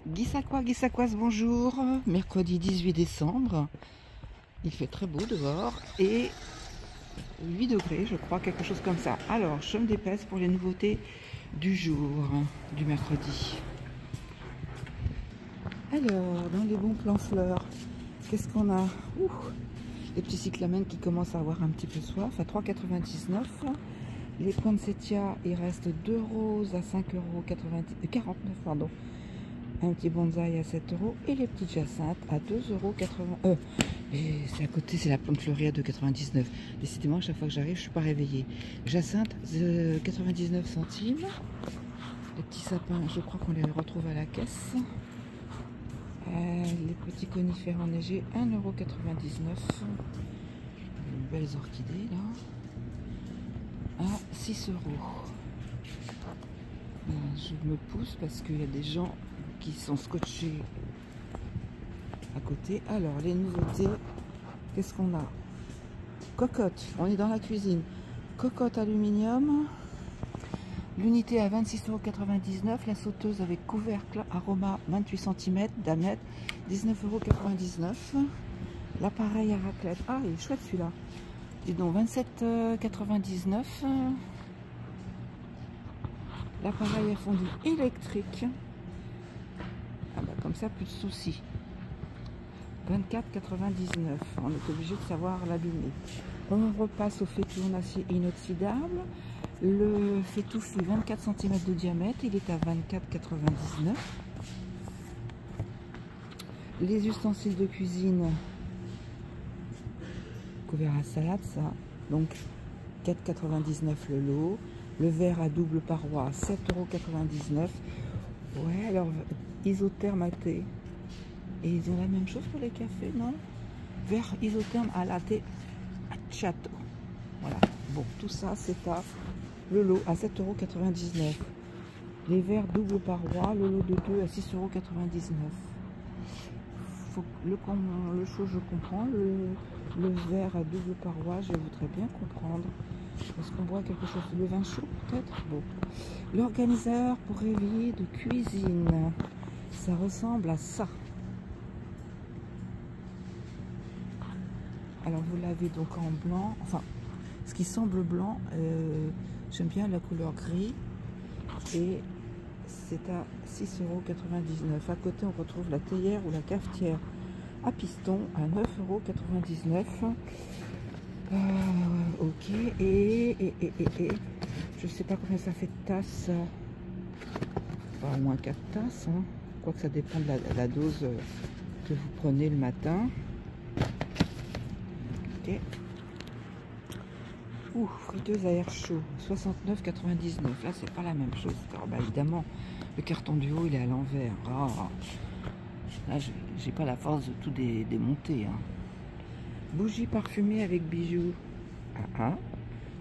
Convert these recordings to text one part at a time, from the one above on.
Guissacoise, bonjour. Mercredi 18 décembre. Il fait très beau dehors et 8 degrés, je crois, quelque chose comme ça. Alors, je me dépêche pour les nouveautés du jour, du mercredi. Alors, dans les bons plans fleurs, qu'est-ce qu'on a? Les petits cyclamènes qui commencent à avoir un petit peu soif à 3,99 €. Les poinsettias, il reste 2 roses à 5,49 €, pardon. Un petit bonsaï à 7 € et les petites jacinthes à 2,80 €. Et c'est à côté, c'est la plante fleurie à 2,99 €. Décidément, à chaque fois que j'arrive, je suis pas réveillée. Jacinthe, 99 centimes. Les petits sapins, je crois qu'on les retrouve à la caisse. Les petits conifères enneigés, 1,99 €. Belles orchidées là, à 6 €. Je me pousse parce qu'il y a des gens qui sont scotchés à côté. Alors, les nouveautés, qu'est-ce qu'on a? Cocotte, on est dans la cuisine. Cocotte aluminium, l'unité à 26,99 €. La sauteuse avec couvercle aroma 28 cm, diamètre, 19,99 €. L'appareil à raclette, ah il est chouette celui-là. Dis donc, 27,99 €. L'appareil à fondu électrique. Ah bah comme ça, plus de soucis. 24,99 €. On est obligé de savoir l'allumer. On repasse au faitout en acier inoxydable. Le faitout fait 24 cm de diamètre. Il est à 24,99 €. Les ustensiles de cuisine. Couvert à salade, ça. Donc 4,99 € le lot. Le verre à double paroi, 7,99 €. Ouais, alors isotherme à thé. Et ils ont la même chose pour les cafés, non? Verre isotherme à latte macchiato. Voilà. Bon, tout ça, c'est à le lot à 7,99 €. Les verres double paroi, le lot de 2 à 6,99 €. Le chaud, je comprends. Le verre à double paroi, je voudrais bien comprendre. Est-ce qu'on boit quelque chose? Le vin chaud peut-être? Bon. L'organiseur pour réveiller de cuisine. Ça ressemble à ça. Alors vous l'avez donc en blanc. Enfin, ce qui semble blanc. J'aime bien la couleur gris. Et c'est à 6,99 €. À côté, on retrouve la théière ou la cafetière à piston à 9,99 €. Ok, et je sais pas combien ça fait de tasses. Au moins 4 tasses, hein. Quoique ça dépend de la dose que vous prenez le matin. Ok. Friteuse à air chaud, 69,99 €. Là, c'est pas la même chose. Alors, bah, évidemment, le carton du haut, il est à l'envers. Là, j'ai pas la force de tout démonter, hein. Bougie parfumée avec bijoux.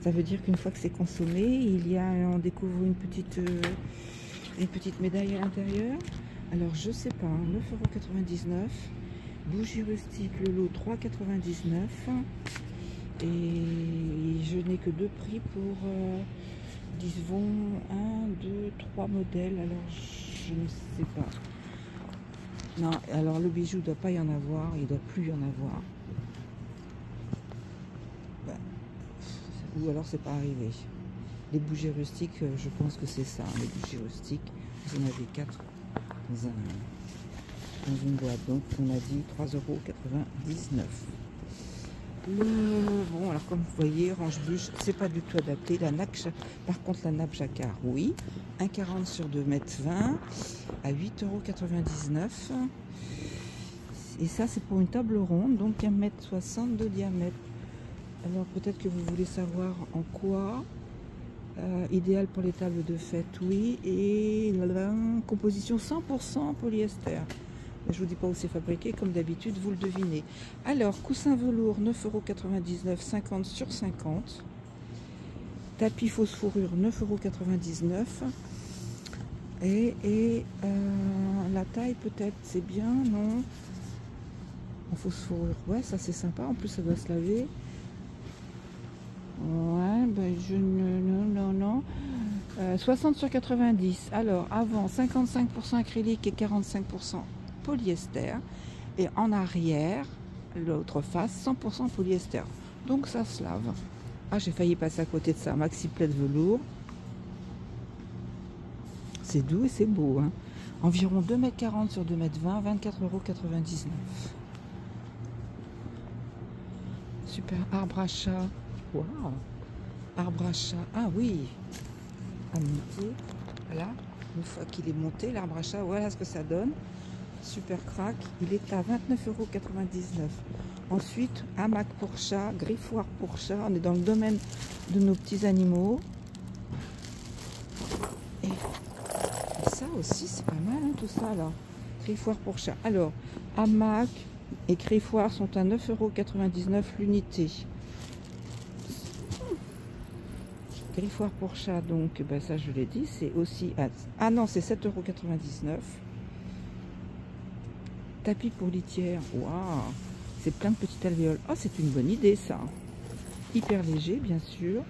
Ça veut dire qu'une fois que c'est consommé, on découvre une petite médaille à l'intérieur. Alors je sais pas, 9,99 €. Bougie rustique, le lot 3,99 €. Et je n'ai que 2 prix pour disons 1, 2, 3 modèles. Alors je ne sais pas. Non, alors le bijou doit pas y en avoir, il doit plus y en avoir. Ou alors c'est pas arrivé. Les bougies rustiques, je pense que c'est ça, les bougies rustiques. Vous en avez 4 dans une boîte. Donc on a dit 3,99 €. Bon, alors comme vous voyez, Orange Bûche, c'est pas du tout adapté. La nappe, par contre, la nappe jacquard, oui. 1,40 sur 2,20 m à 8,99 €. Et ça, c'est pour une table ronde, donc 1,60 m de diamètre. Alors peut-être que vous voulez savoir en quoi. Idéal pour les tables de fête, oui. Et la composition 100% polyester. Je vous dis pas où c'est fabriqué, comme d'habitude, vous le devinez. Alors, coussin velours, 9,99 €, 50 sur 50. Tapis fausse fourrure, 9,99 €. Et la taille, peut-être, c'est bien, non? En fausse fourrure, ouais, ça c'est sympa. En plus, ça doit se laver. Ouais, ben non. 60 sur 90. Alors, avant, 55% acrylique et 45% polyester. Et en arrière, l'autre face, 100% polyester. Donc, ça se lave. Ah, j'ai failli passer à côté de ça. Maxi plaid velours. C'est doux et c'est beau. Hein. Environ 2,40 m sur 2,20 m, 24,99 €. Super. Arbre à chat. Waouh. Arbre à chat. Ah oui. À monter. Voilà. Une fois qu'il est monté, l'arbre à chat, voilà ce que ça donne. Super crack. Il est à 29,99 €. Ensuite, hamac pour chat, griffoir pour chat. On est dans le domaine de nos petits animaux. Et ça aussi, c'est pas mal, hein, tout ça, là. Griffoir pour chat. Alors, hamac et griffoir sont à 9,99 € l'unité. Griffoir pour chat, donc, ben ça, je l'ai dit, c'est aussi... Ah non, c'est 7,99 €. Tapis pour litière. Waouh! C'est plein de petites alvéoles. Oh, c'est une bonne idée, ça. Hyper léger, bien sûr.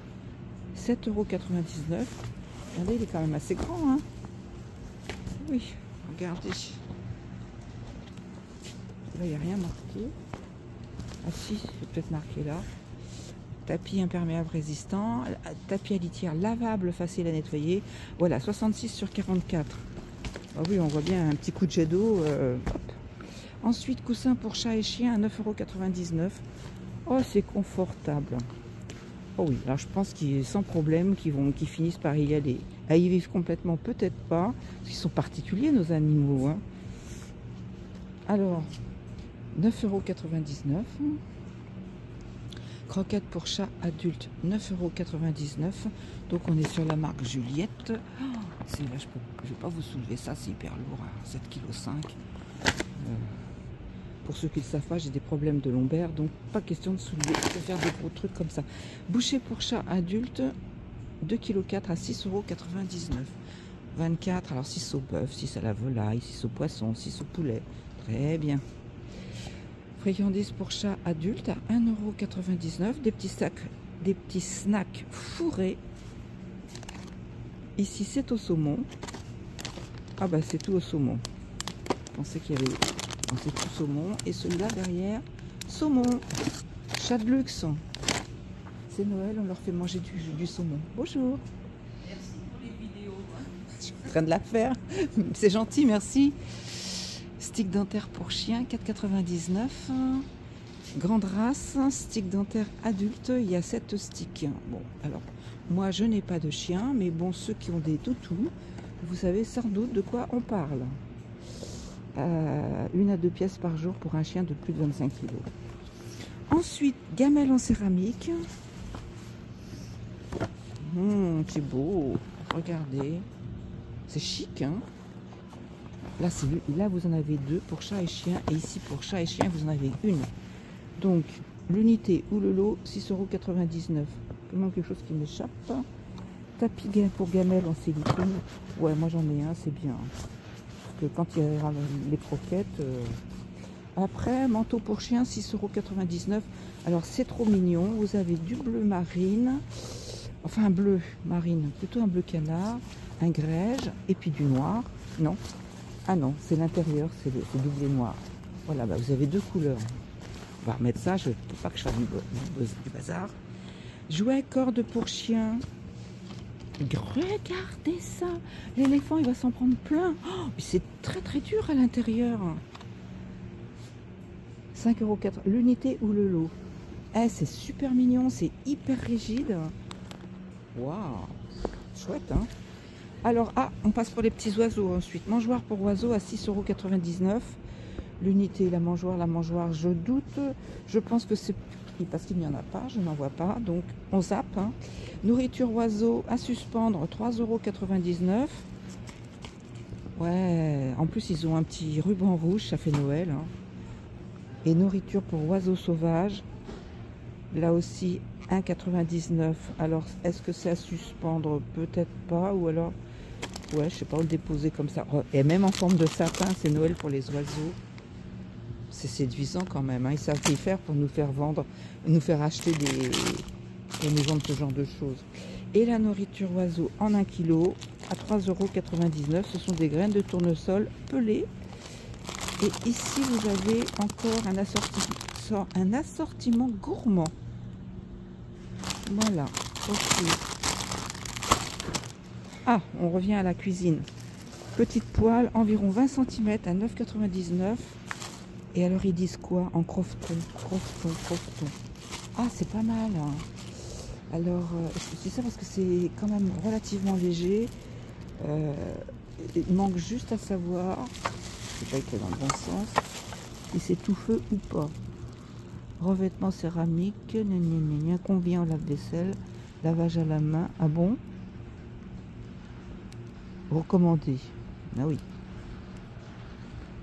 7,99 €. Regardez, il est quand même assez grand, hein. Oui, regardez. Là, il n'y a rien marqué. Ah si, c'est peut-être marqué là. Tapis imperméable résistant. Tapis à litière lavable, facile à nettoyer. Voilà, 66 sur 44. Ah oui, on voit bien un petit coup de jet d'eau. Ensuite, coussin pour chat et chien à 9,99 €. Oh, c'est confortable. Oh oui, alors je pense qu'il est sans problème qu'ils finissent par y aller. À y vivre complètement, peut-être pas, parce qu'ils sont particuliers, nos animaux. Hein. Alors, 9,99 €. Croquettes pour chat adulte, 9,99 €. Donc on est sur la marque Juliette. Oh, là, je ne vais pas vous soulever ça, c'est hyper lourd, à 7,5 kg. Pour ceux qui ne le savent pas, j'ai des problèmes de lombaire, donc pas question de soulever, de faire des gros trucs comme ça. Bouchée pour chat adulte, 2,4 kg à 6,99 €. 24, alors 6 au bœuf, 6 à la volaille, 6 au poisson, 6 au poulet. Très bien. Friandises pour chat adulte à 1,99 €. Des petits snacks fourrés. Ici, c'est au saumon. Ah bah c'est tout au saumon. Je pensais qu'il y avait... C'est tout saumon. Et celui-là derrière, saumon. Chat de luxe. C'est Noël, on leur fait manger du saumon. Bonjour. Merci pour les vidéos. Je suis en train de la faire. C'est gentil, merci. Stick dentaire pour chien, 4,99 €. Grande race, stick dentaire adulte, il y a 7 sticks. Bon, alors, moi je n'ai pas de chien, mais bon, ceux qui ont des toutous, vous savez sans doute de quoi on parle. 1 à 2 pièces par jour pour un chien de plus de 25 kg. Ensuite, gamelle en céramique. C'est beau. Regardez. C'est chic, hein. Là, vous en avez 2 pour chat et chien. Et ici, pour chat et chien, vous en avez une. Donc, l'unité ou le lot, 6,99 €. Il manque quelque chose qui m'échappe. Tapis pour gamelle en silicone. Ouais, moi j'en ai un, c'est bien. Que quand il y a les croquettes. Après, manteau pour chien, 6,99 €. Alors, c'est trop mignon. Vous avez du bleu marine. Enfin, un bleu marine. Plutôt un bleu canard. Un grège. Et puis du noir. Non. Ah non, c'est l'intérieur. C'est doublé noir. Voilà, bah, vous avez 2 couleurs. On va remettre ça. Je ne peux pas que je fasse du bazar. Jouets corde pour chien. Regardez ça, l'éléphant il va s'en prendre plein. Oh, mais c'est très très dur à l'intérieur. 5,4 € l'unité ou le lot. Eh, c'est super mignon, c'est hyper rigide. Waouh, chouette, hein. Alors, on passe pour les petits oiseaux ensuite. Mangeoire pour oiseaux à 6,99 €. L'unité, la mangeoire, je doute. Je pense que c'est parce qu'il n'y en a pas, je n'en vois pas, donc on zappe. Hein. Nourriture oiseau à suspendre, 3,99 €. Ouais, en plus ils ont un petit ruban rouge, ça fait Noël. Hein. Et nourriture pour oiseaux sauvages, là aussi 1,99 €. Alors est-ce que c'est à suspendre? Peut-être pas, ou alors, ouais, je sais pas, où le déposer comme ça. Et même en forme de sapin, c'est Noël pour les oiseaux. C'est séduisant quand même, hein. Ils savent y faire pour nous faire vendre, nous faire acheter pour nous vendre ce genre de choses. Et la nourriture oiseau en 1 kg à 3,99 €. Ce sont des graines de tournesol pelées. Et ici, vous avez encore un assortiment gourmand. Voilà. Ok. Ah, on revient à la cuisine. Petite poêle, environ 20 cm à 9,99 €. Et alors, ils disent quoi? En crofton, crofton, crofton. Ah, c'est pas mal. Hein. Alors, c'est ça parce que c'est quand même relativement léger. Il manque juste à savoir, c'est pas écrit dans le bon sens, si c'est tout feu ou pas. Revêtement céramique, combien au lave-vaisselle, lavage à la main. Ah bon? Recommandé. Ah oui.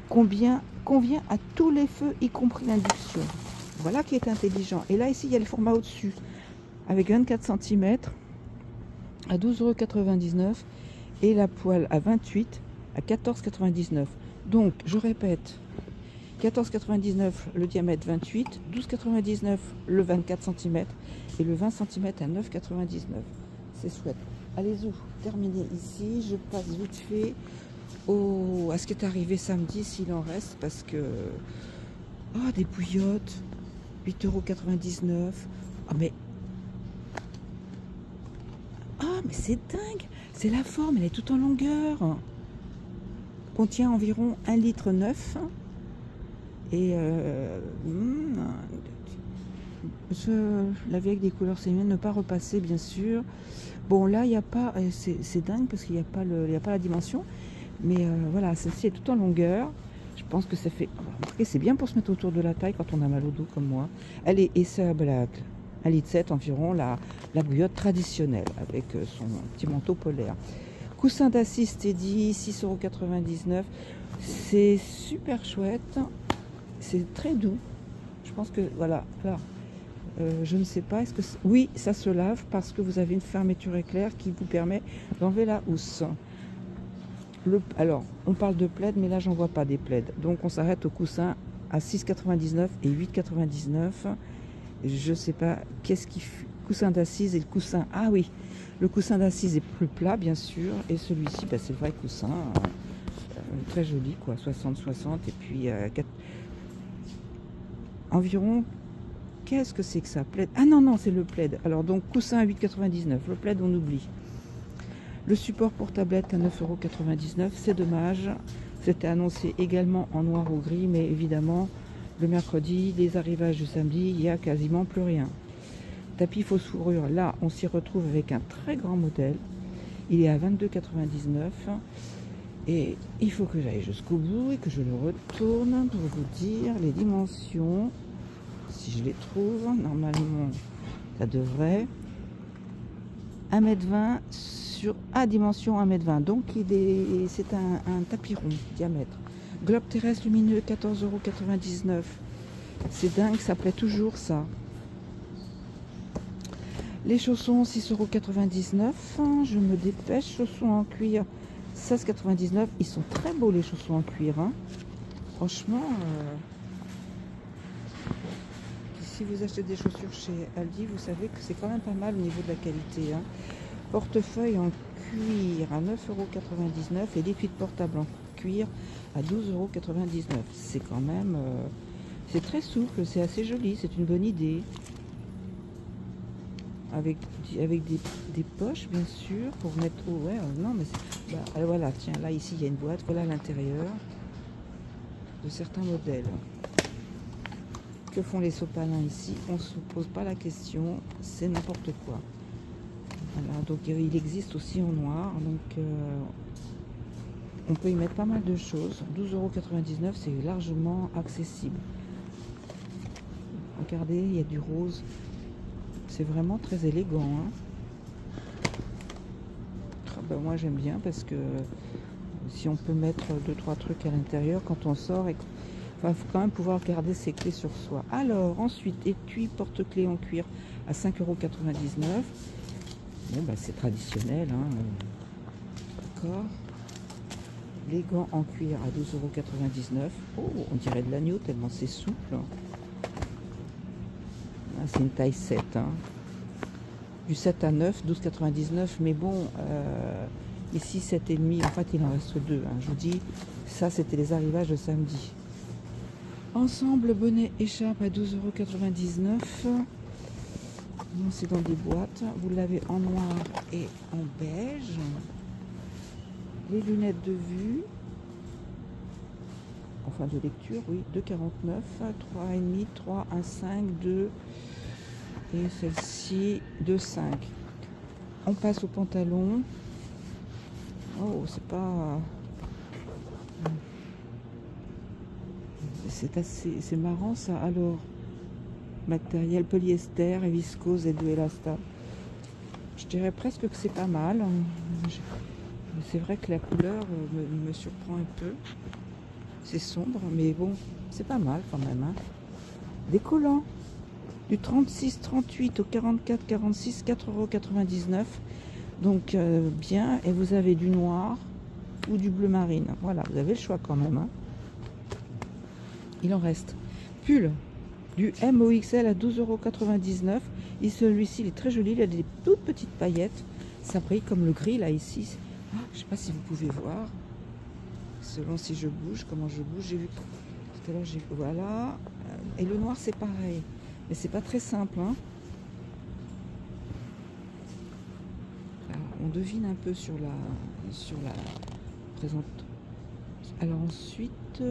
Convient à tous les feux, y compris l'induction. Voilà qui est intelligent. Et là, ici, il y a le format au-dessus, avec 24 cm à 12,99 € et la poêle à 28 à 14,99 €. Donc, je répète, 14,99 € le diamètre 28, 12,99 € le 24 cm et le 20 cm à 9,99 €. C'est chouette. Allez-y, terminez ici. Je passe vite fait à ce qui est arrivé samedi, s'il en reste, parce que... Oh, des bouillottes, 8,99 €. Ah, mais... Ah, mais c'est dingue! C'est la forme, elle est toute en longueur. Contient environ 1,9 litre. Et je l'avais avec des couleurs sémiennes, ne pas repasser, bien sûr. Bon, là, il n'y a pas... C'est dingue parce qu'il n'y a pas la dimension. Mais voilà, celle-ci est toute en longueur. Je pense que ça fait... Remarquez, c'est bien pour se mettre autour de la taille quand on a mal au dos comme moi. Elle est Esser Black. 1,7 litre environ, la bouillotte traditionnelle avec son petit manteau polaire. Coussin d'assise Teddy, 6,99 €. C'est super chouette. C'est très doux. Je pense que, voilà, là, je ne sais pas, est-ce que... Oui, ça se lave parce que vous avez une fermeture éclair qui vous permet d'enlever la housse. Alors, on parle de plaid, mais là, j'en vois pas des plaids. Donc, on s'arrête au coussin à 6,99 € et 8,99 €. Je sais pas, qu'est-ce qui fait... Coussin d'assise et le coussin... Ah oui, le coussin d'assise est plus plat, bien sûr. Et celui-ci, bah, c'est le vrai coussin. Très joli, quoi. 60-60. Et puis, environ... Qu'est-ce que c'est que ça? Plaid? Ah non, non, c'est le plaid. Alors, donc, coussin à 8,99 €. Le plaid, on oublie. Le support pour tablette à 9,99 €. C'est dommage. C'était annoncé également en noir ou gris. Mais évidemment, le mercredi, les arrivages du samedi, il n'y a quasiment plus rien. Tapis fausse fourrure. Là, on s'y retrouve avec un très grand modèle. Il est à 22,99 €. Et il faut que j'aille jusqu'au bout et que je le retourne pour vous dire les dimensions. Si je les trouve, normalement, ça devrait 1,20 m sur dimension 1,20 m. Donc c'est un tapis rond diamètre. Globe terrestre lumineux 14,99 €. C'est dingue, ça plaît toujours ça. Les chaussons 6,99 €. Je me dépêche. Chaussons en cuir 16,99 €. Ils sont très beaux les chaussons en cuir. Hein. Franchement, si vous achetez des chaussures chez Aldi, vous savez que c'est quand même pas mal au niveau de la qualité. Hein. Portefeuille en cuir à 9,99 € et l'étui de portable en cuir à 12,99 €. C'est quand même... c'est très souple, c'est assez joli, c'est une bonne idée. Avec des poches, bien sûr, pour mettre... Oh, ouais, non, mais c'est... Bah, voilà, tiens, là, ici, il y a une boîte. Voilà l'intérieur de certains modèles. Que font les sopalins ici? On ne se pose pas la question, c'est n'importe quoi. Voilà, donc il existe aussi en noir, donc on peut y mettre pas mal de choses. 12,99 €, c'est largement accessible. Regardez, il y a du rose. C'est vraiment très élégant. Hein. Ben, moi j'aime bien parce que si on peut mettre 2-3 trucs à l'intérieur quand on sort, il faut quand même pouvoir garder ses clés sur soi. Alors ensuite, étui porte-clés en cuir à 5,99 €. Bon, bah, c'est traditionnel. Hein. D'accord. Les gants en cuir à 12,99 €. Oh, on dirait de l'agneau tellement c'est souple. Ah, c'est une taille 7. Hein. du 7 à 9, 12,99. Mais bon, ici 7,5. En fait, il en reste 2. Hein, je vous dis, ça, c'était les arrivages de samedi. Ensemble, bonnet, écharpe à 12,99 €. Bon, c'est dans des boîtes. Vous l'avez en noir et en beige. Les lunettes de vue. Enfin, de lecture, oui. 2,49 €. 3,5, 3, 1,5, 2. Et celle-ci, 2,5. On passe au pantalon. Oh, c'est pas... C'est marrant ça. Alors, matériel polyester et viscose et de élasta. Je dirais presque que c'est pas mal. C'est vrai que la couleur me surprend un peu. C'est sombre, mais bon, c'est pas mal quand même. Hein. Des collants. Du 36-38 au 44-46, 4,99 €. Donc bien. Et vous avez du noir ou du bleu marine. Voilà, vous avez le choix quand même. Hein. Il en reste. Pull du MOXL à 12,99 €. Et celui-ci, il est très joli. Il a des toutes petites paillettes. Ça brille comme le gris là ici. Ah, je ne sais pas si vous pouvez voir. Selon si je bouge, comment je bouge. J'ai vu tout à l'heure. Voilà. Et le noir, c'est pareil. Mais c'est pas très simple. Hein. Alors, on devine un peu sur la présentation. Alors ensuite,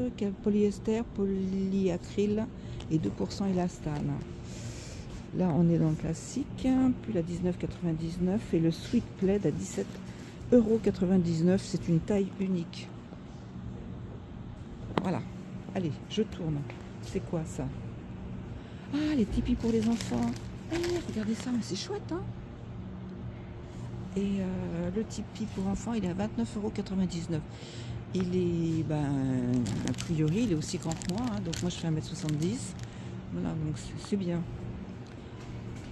polyester, polyacryl et 2% élastane. Là, on est dans le classique, puis à 19,99 € et le Sweet Plaid à 17,99 €. C'est une taille unique. Voilà. Allez, je tourne. C'est quoi ça? Ah, les tipis pour les enfants. Eh, regardez ça, mais c'est chouette, hein? Et le tipi pour enfants, il est à 29,99 €. Il est, a priori, il est aussi grand que moi, hein, donc moi je fais 1,70 m. Voilà, donc c'est bien.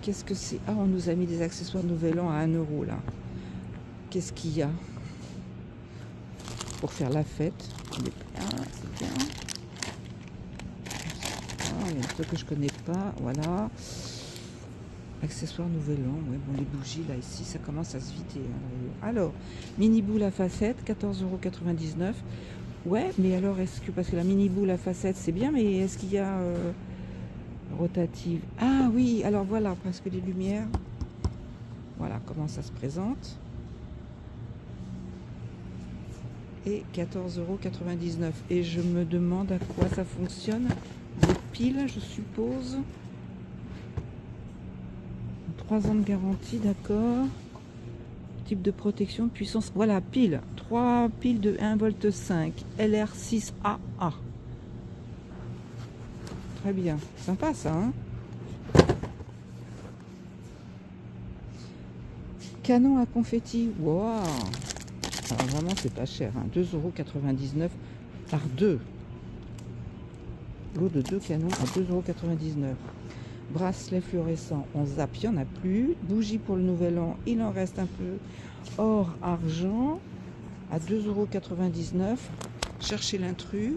Qu'est-ce que c'est? Ah, on nous a mis des accessoires Nouvel An à 1 € là. Qu'est-ce qu'il y a? Pour faire la fête. C'est bien. Ah, il y a un truc que je connais pas, voilà. Accessoires Nouvel An, ouais, bon, les bougies là ici, ça commence à se vider. Hein. Alors, mini boule à facettes, 14,99 €. Ouais, mais alors est-ce que, parce que la mini boule à facettes c'est bien, mais est-ce qu'il y a rotative? Ah oui, alors voilà, parce que les lumières, voilà comment ça se présente. Et 14,99 €. Et je me demande à quoi ça fonctionne. Des piles, je suppose. 3 ans de garantie, d'accord. Type de protection, puissance. Voilà, pile. 3 piles de 1,5 V LR6AA. Très bien. Sympa ça, hein? Canon à confetti. Waouh! Alors vraiment, c'est pas cher. Hein. 2,99 € par 2. Lot de 2 canons à 2,99 €. Bracelet fluorescent, on zappe, il n'y en a plus. Bougie pour le Nouvel An, il en reste un peu. Or, argent, à 2,99 €. Cherchez l'intrus.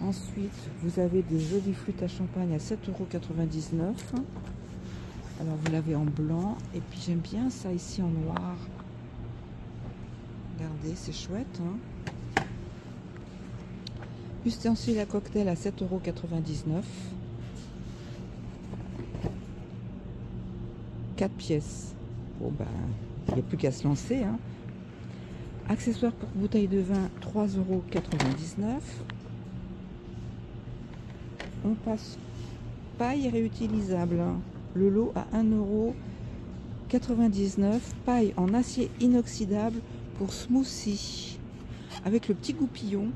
Ensuite, vous avez des jolies flûtes à champagne à 7,99 €. Alors, vous l'avez en blanc. Et puis, j'aime bien ça ici en noir. Regardez, c'est chouette. Hein, ustensile à cocktail à 7,99 €. 4 pièces. Bon, il n'y a plus qu'à se lancer. Hein. Accessoires pour bouteille de vin, 3,99 €. On passe paille réutilisable. Hein. Le lot à 1,99 €. Paille en acier inoxydable pour smoothie. Avec le petit goupillon.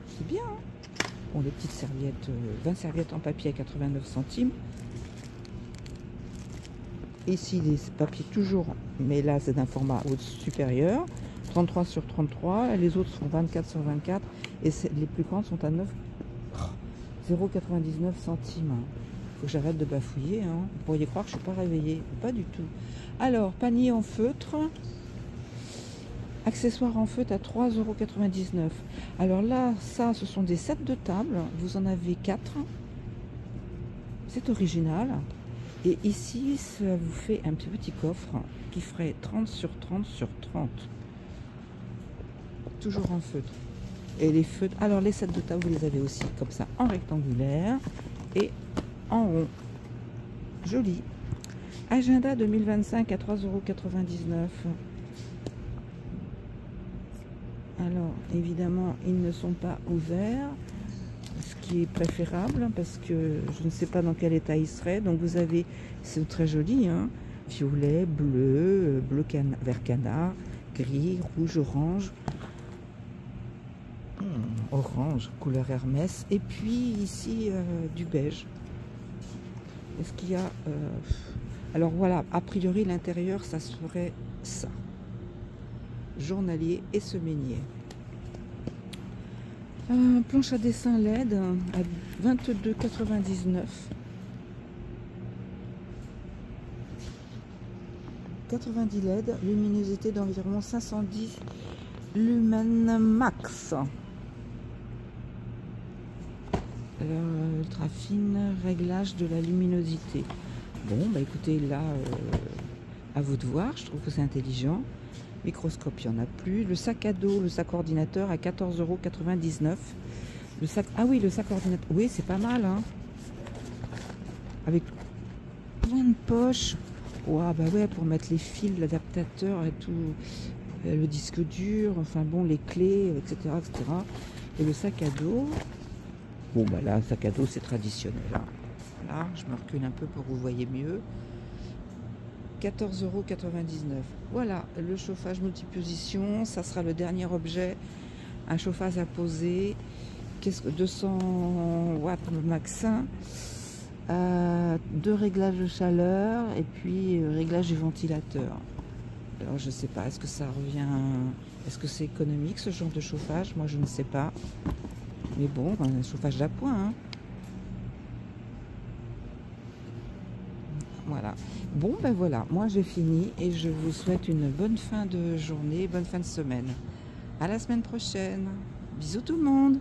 C'est bien. Hein. Bon, les petites serviettes, 20 serviettes en papier à 89 centimes. Ici, les papiers toujours, mais là, c'est d'un format supérieur. 33 sur 33. Les autres sont 24 sur 24. Et les plus grandes sont à 0,99 centimes. Il faut que j'arrête de bafouiller. Hein. Vous pourriez croire que je ne suis pas réveillée. Pas du tout. Alors, panier en feutre. Accessoires en feutre à 3,99 €. Alors là, ça, ce sont des sets de table. Vous en avez 4. C'est original. Et ici, ça vous fait un petit coffre qui ferait 30 sur 30 sur 30. Toujours en feutre. Et les feutres, alors les sets de table, vous les avez aussi comme ça en rectangulaire et en rond. Joli. Agenda 2025 à 3,99 €. Alors, évidemment, ils ne sont pas ouverts, ce qui est préférable, parce que je ne sais pas dans quel état ils seraient. Donc, vous avez, c'est très joli, hein, violet, bleu, vert canard, gris, rouge, orange. Orange, couleur Hermès. Et puis, ici, du beige. Est-ce qu'il y a... Alors, voilà, a priori, l'intérieur, ça serait ça. Journalier et semainier. Planche à dessin LED à 22,99 €. 90 LED, luminosité d'environ 510 lumens max. Ultra fine, réglage de la luminosité. Bon, bah écoutez, là, à vous de voir, je trouve que c'est intelligent. Microscope, il n'y en a plus. Le sac à dos, le sac ordinateur à 14,99 €. Le sac, ah oui, le sac ordinateur, oui, c'est pas mal, hein. Avec plein de poches. Ouah, bah ouais, pour mettre les fils, l'adaptateur et tout, le disque dur, enfin bon, les clés, etc., etc. Et le sac à dos, bon, bah là, sac à dos, c'est traditionnel, hein. Voilà, je me recule un peu pour que vous voyez mieux. 14,99 €. Voilà, le chauffage multiposition, ça sera le dernier objet. Un chauffage à poser, 200 watts max, 2 réglages de chaleur et puis réglage du ventilateur. Alors je sais pas, est-ce que ça revient, est-ce que c'est économique ce genre de chauffage? Moi je ne sais pas. Mais bon, un chauffage d'appoint, hein. Voilà. Bon, ben voilà, moi j'ai fini et je vous souhaite une bonne fin de journée, bonne fin de semaine. À la semaine prochaine. Bisous tout le monde.